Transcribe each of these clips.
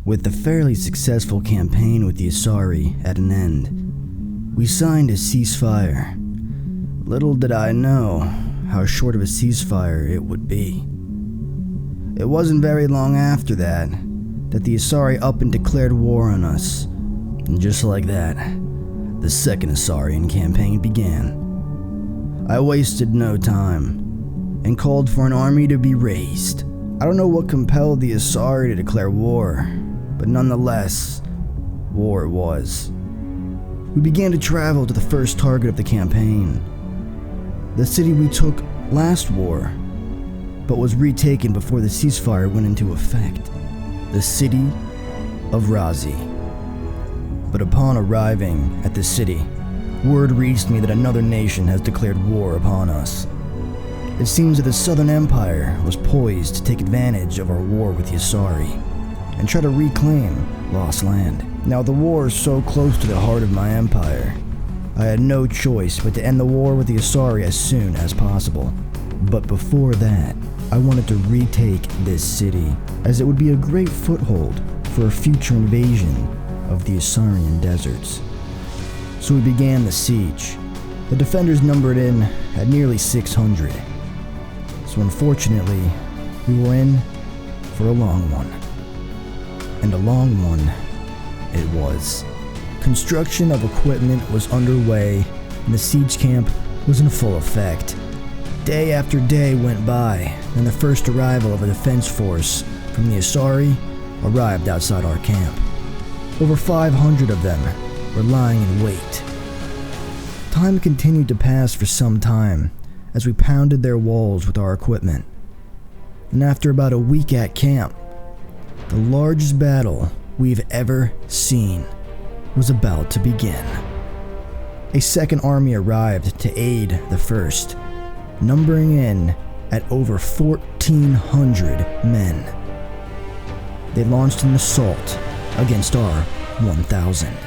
With the fairly successful campaign with the Asari at an end, we signed a ceasefire. Little did I know how short of a ceasefire it would be. It wasn't very long after that the Asari up and declared war on us. And just like that, the second Asarian campaign began. I wasted no time and called for an army to be raised. I don't know what compelled the Asari to declare war, but nonetheless, war it was. We began to travel to the first target of the campaign, the city we took last war, but was retaken before the ceasefire went into effect, the city of Razi. But upon arriving at the city, word reached me that another nation has declared war upon us. It seems that the Southern Empire was poised to take advantage of our war with the Asari and try to reclaim lost land. Now, the war is so close to the heart of my empire, I had no choice but to end the war with the Asari as soon as possible. But before that, I wanted to retake this city, as it would be a great foothold for a future invasion of the Asarian deserts. So we began the siege. The defenders numbered in at nearly 600. So unfortunately, we were in for a long one. And a long one it was. Construction of equipment was underway, and the siege camp was in full effect. Day after day went by, and the first arrival of a defense force from the Asari arrived outside our camp. Over 500 of them were lying in wait. Time continued to pass for some time as we pounded their walls with our equipment. And after about a week at camp, the largest battle we've ever seen was about to begin. A second army arrived to aid the first, numbering in at over 1,400 men. They launched an assault against our 1,000.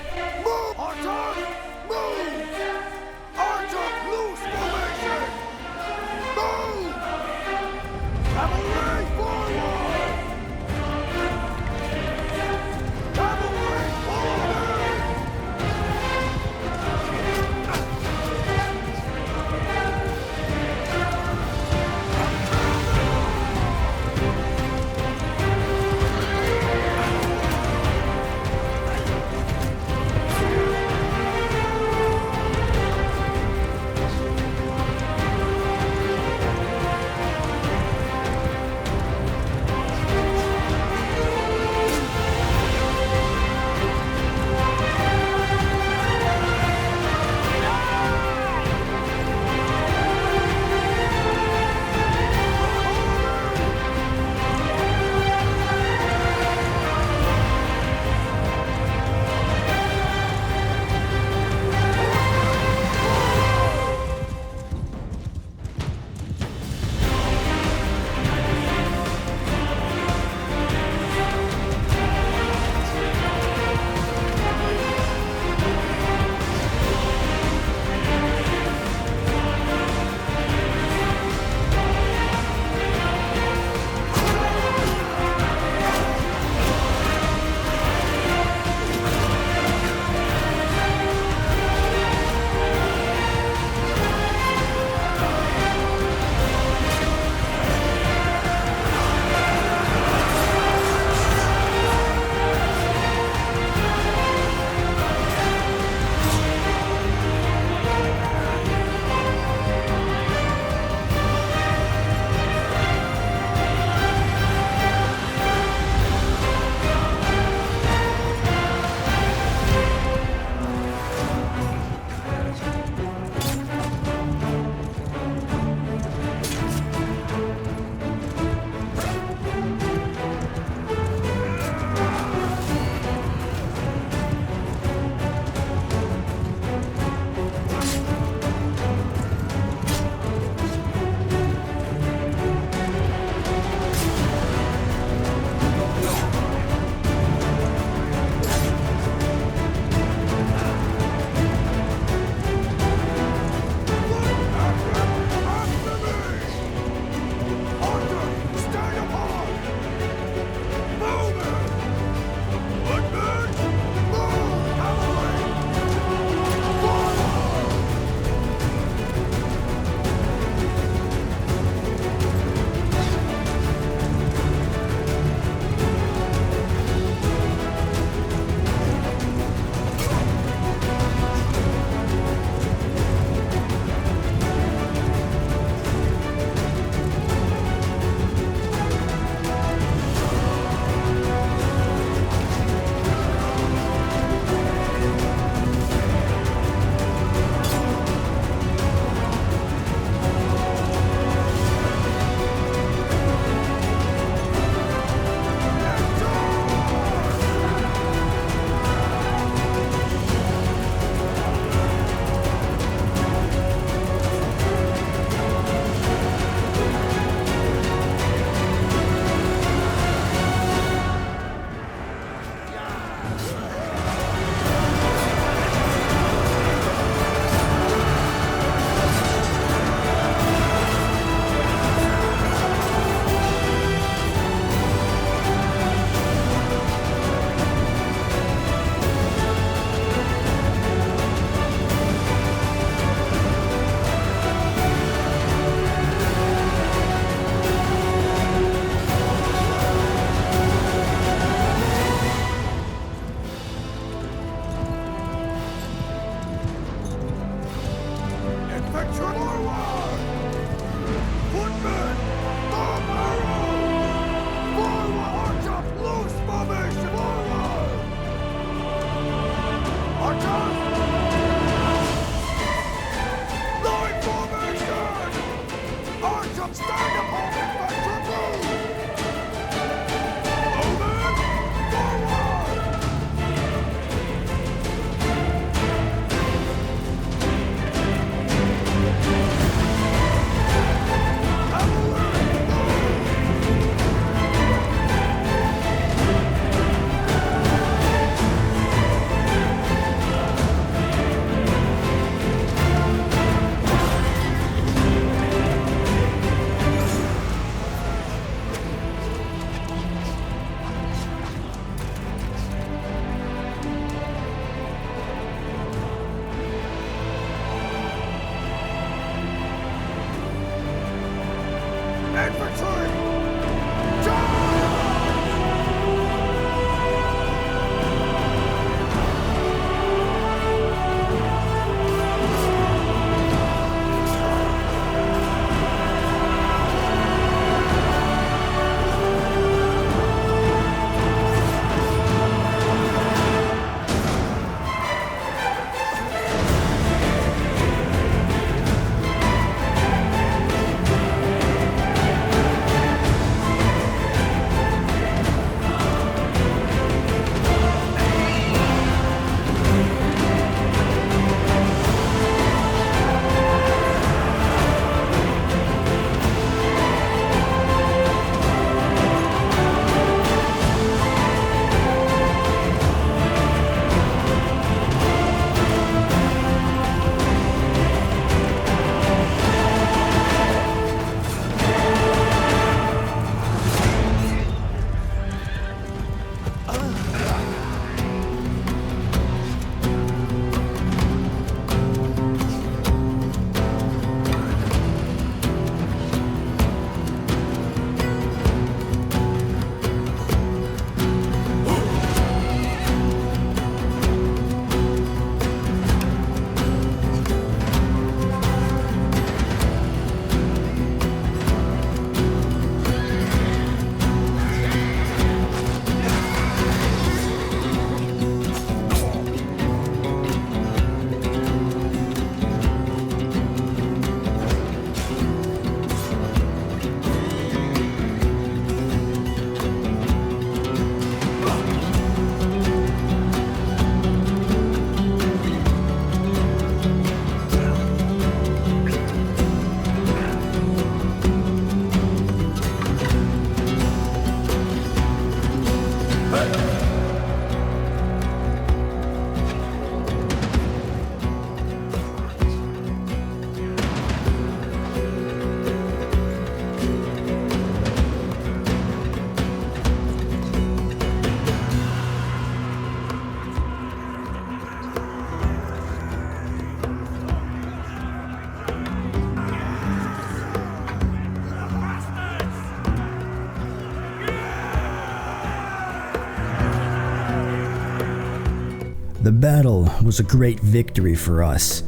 The battle was a great victory for us.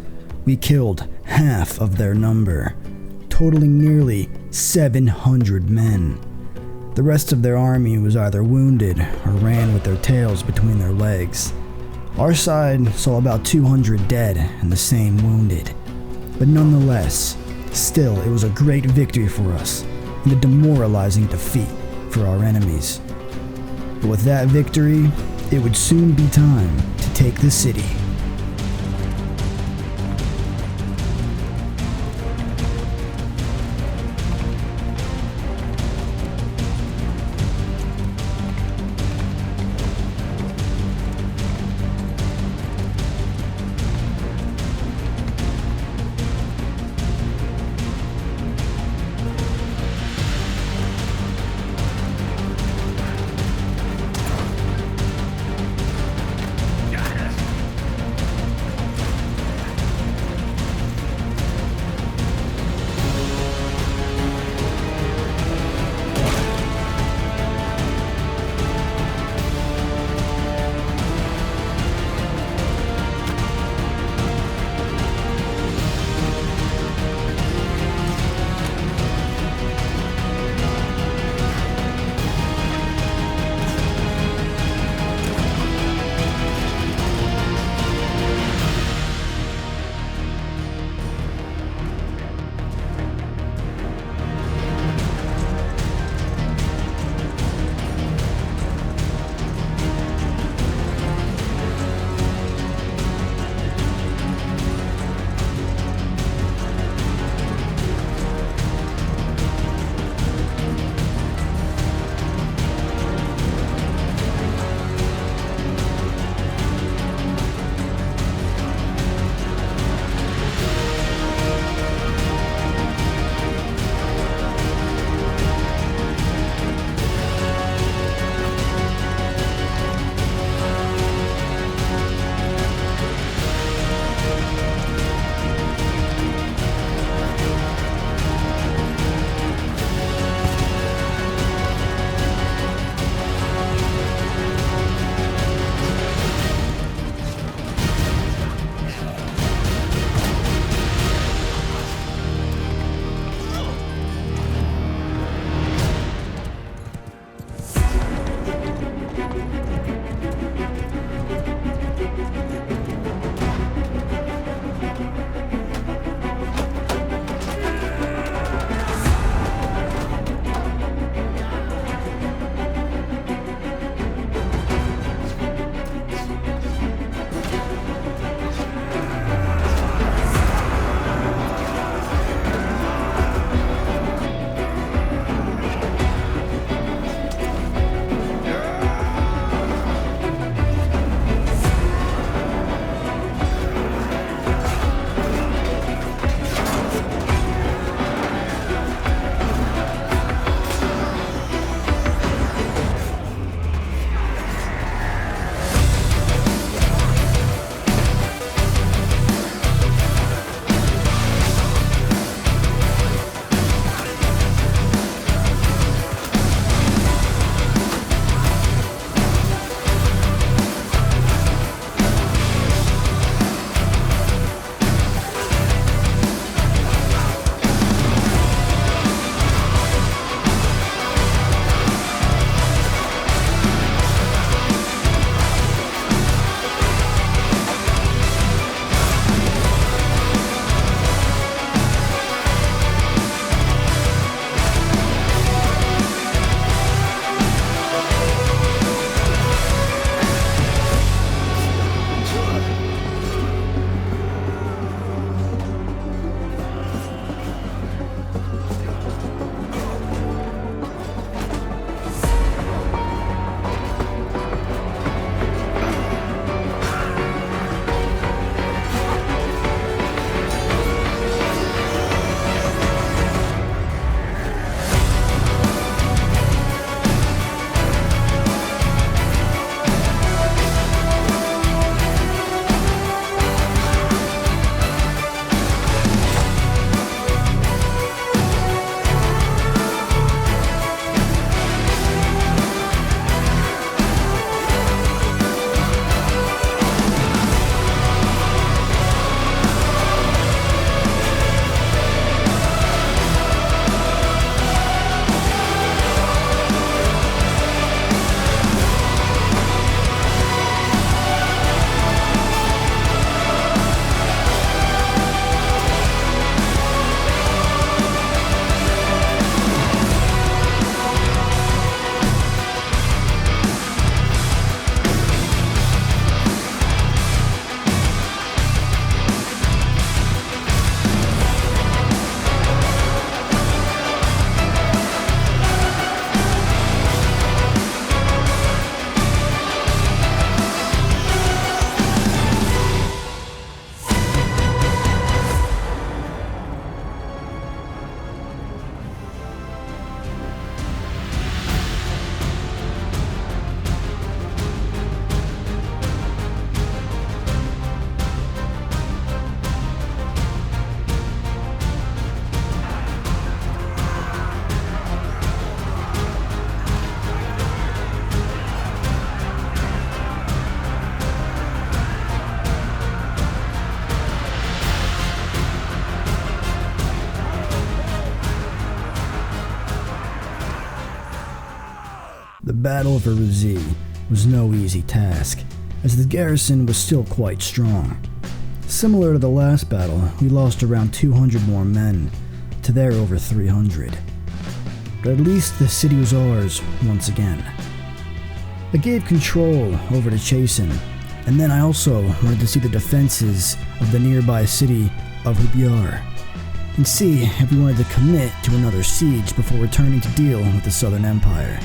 We killed half of their number, totaling nearly 700 men. The rest of their army was either wounded or ran with their tails between their legs. Our side saw about 200 dead and the same wounded. But nonetheless, still it was a great victory for us and a demoralizing defeat for our enemies. But with that victory, it would soon be time to take the city. Battle for Rizzi was no easy task, as the garrison was still quite strong. Similar to the last battle, we lost around 200 more men, to their over 300. But at least the city was ours once again. I gave control over to Chasen, and then I also wanted to see the defenses of the nearby city of Hubyar, and see if we wanted to commit to another siege before returning to deal with the Southern Empire.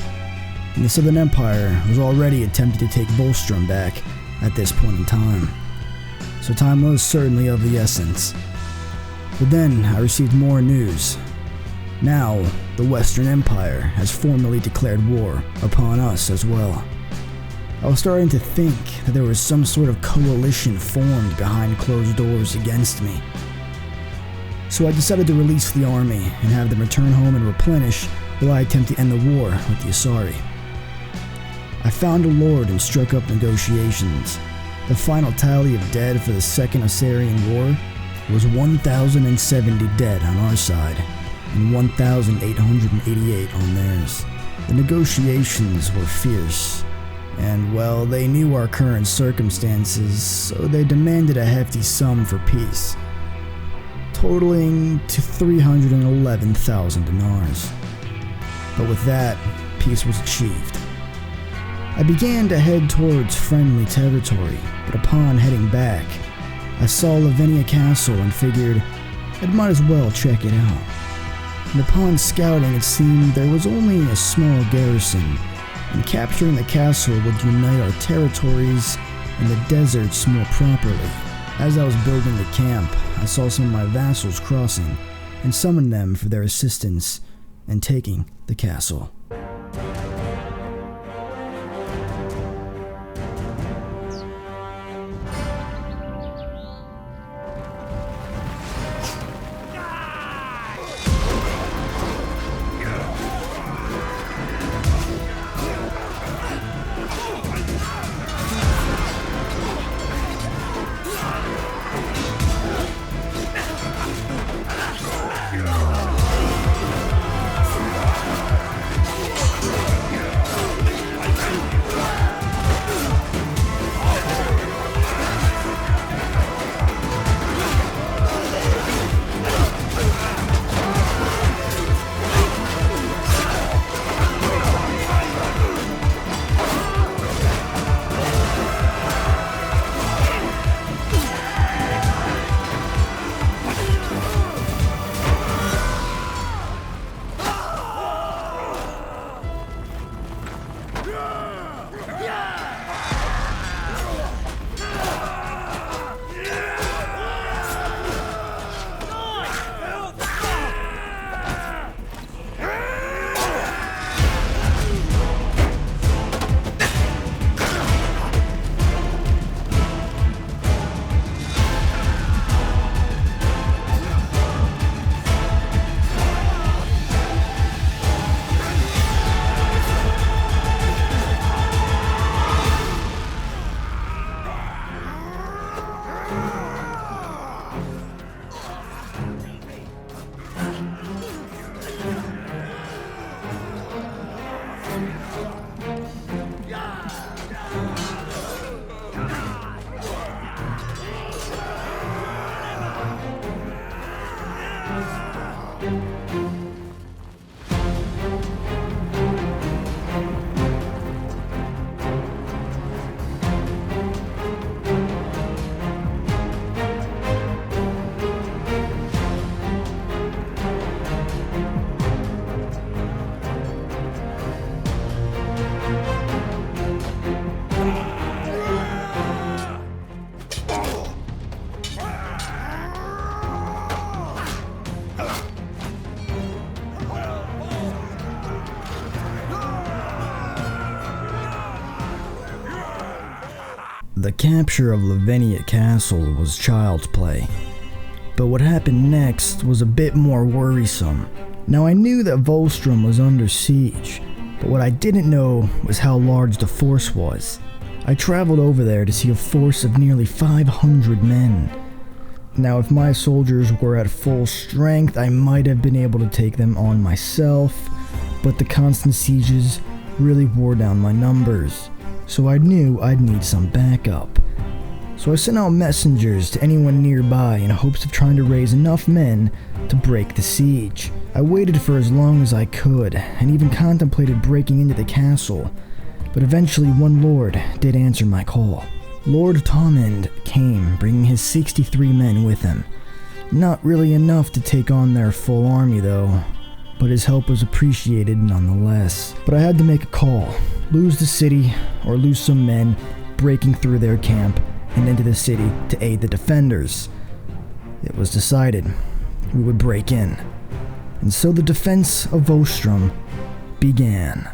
And the Southern Empire was already attempting to take Ostrom back at this point in time, so time was certainly of the essence. But then I received more news. Now, the Western Empire has formally declared war upon us as well. I was starting to think that there was some sort of coalition formed behind closed doors against me. So I decided to release the army and have them return home and replenish while I attempt to end the war with the Asari. I found a lord and struck up negotiations. The final tally of dead for the Second Asarian War was 1,070 dead on our side and 1,888 on theirs. The negotiations were fierce, and well, they knew our current circumstances, so they demanded a hefty sum for peace, totaling to 311,000 dinars. But with that, peace was achieved. I began to head towards friendly territory, but upon heading back, I saw Lavenia Castle and figured I might as well check it out. And upon scouting, it seemed there was only a small garrison, and capturing the castle would unite our territories and the deserts more properly. As I was building the camp, I saw some of my vassals crossing, and summoned them for their assistance in taking the castle. The capture of Lavenia Castle was child's play, but what happened next was a bit more worrisome. Now I knew that Ostrom was under siege, but what I didn't know was how large the force was. I traveled over there to see a force of nearly 500 men. Now if my soldiers were at full strength, I might have been able to take them on myself, but the constant sieges really wore down my numbers, so I knew I'd need some backup. So I sent out messengers to anyone nearby in hopes of trying to raise enough men to break the siege. I waited for as long as I could, and even contemplated breaking into the castle, but eventually one lord did answer my call. Lord Tormund came, bringing his 63 men with him. Not really enough to take on their full army though, but his help was appreciated nonetheless. But I had to make a call: lose the city or lose some men breaking through their camp and into the city to aid the defenders. It was decided we would break in, and so the defense of Ostrom began.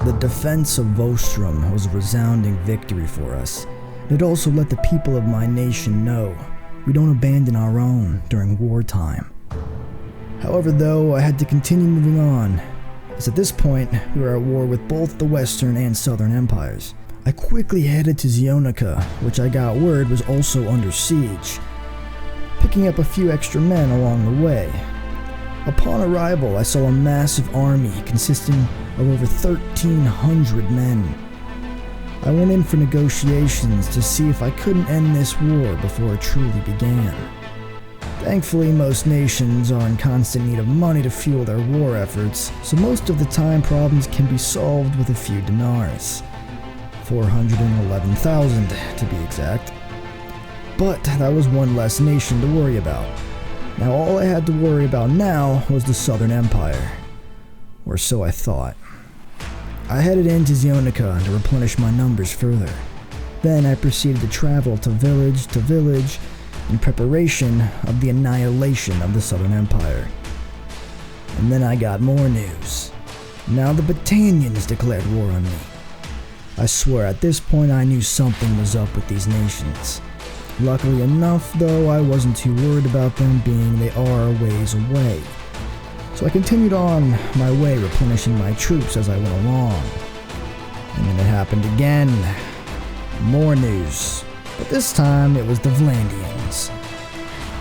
The defense of Ostrom was a resounding victory for us. It also let the people of my nation know we don't abandon our own during wartime. However, though, I had to continue moving on, as at this point we were at war with both the Western and Southern empires. I quickly headed to Zionica, which I got word was also under siege, picking up a few extra men along the way. Upon arrival, I saw a massive army consisting of over 1,300 men. I went in for negotiations to see if I couldn't end this war before it truly began. Thankfully, most nations are in constant need of money to fuel their war efforts, so most of the time problems can be solved with a few dinars. 411,000 to be exact. But that was one less nation to worry about. Now all I had to worry about now was the Southern Empire. Or so I thought. I headed into Zionica to replenish my numbers further. Then I proceeded to travel to village in preparation of the annihilation of the Southern Empire. And then I got more news. Now the Battanians declared war on me. I swear at this point I knew something was up with these nations. Luckily enough, though, I wasn't too worried about them being they are a ways away. So I continued on my way replenishing my troops as I went along. And then it happened again. More news. But this time it was the Vlandians.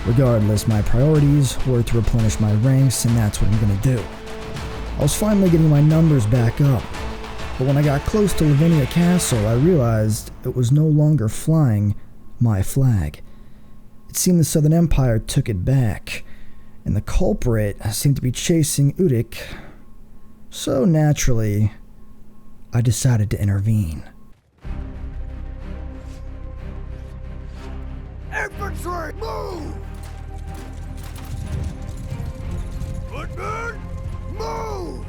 Regardless, my priorities were to replenish my ranks, and that's what I'm gonna do. I was finally getting my numbers back up. But when I got close to Lavinia Castle, I realized it was no longer flying my flag. It seemed the Southern Empire took it back, and the culprit seemed to be chasing Udik. So naturally, I decided to intervene. Infantry, move! Footmen, move!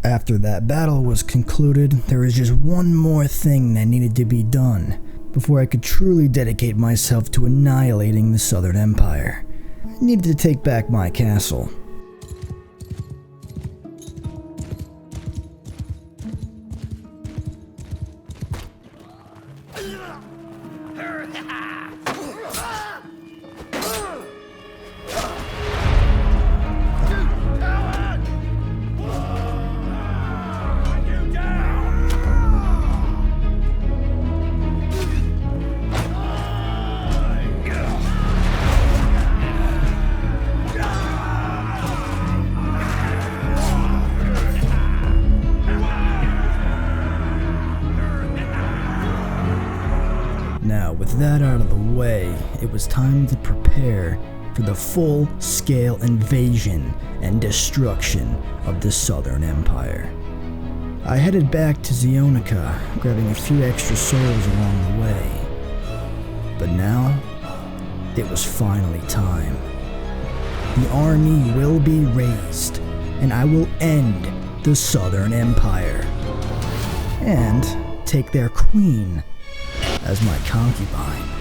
After that battle was concluded, there was just one more thing that needed to be done before I could truly dedicate myself to annihilating the Southern Empire. I needed to take back my castle. Now, with that out of the way, it was time to prepare for the full-scale invasion and destruction of the Southern Empire. I headed back to Zionica, grabbing a few extra souls along the way. But now, it was finally time. The army will be raised, and I will end the Southern Empire. And take their queen as my concubine.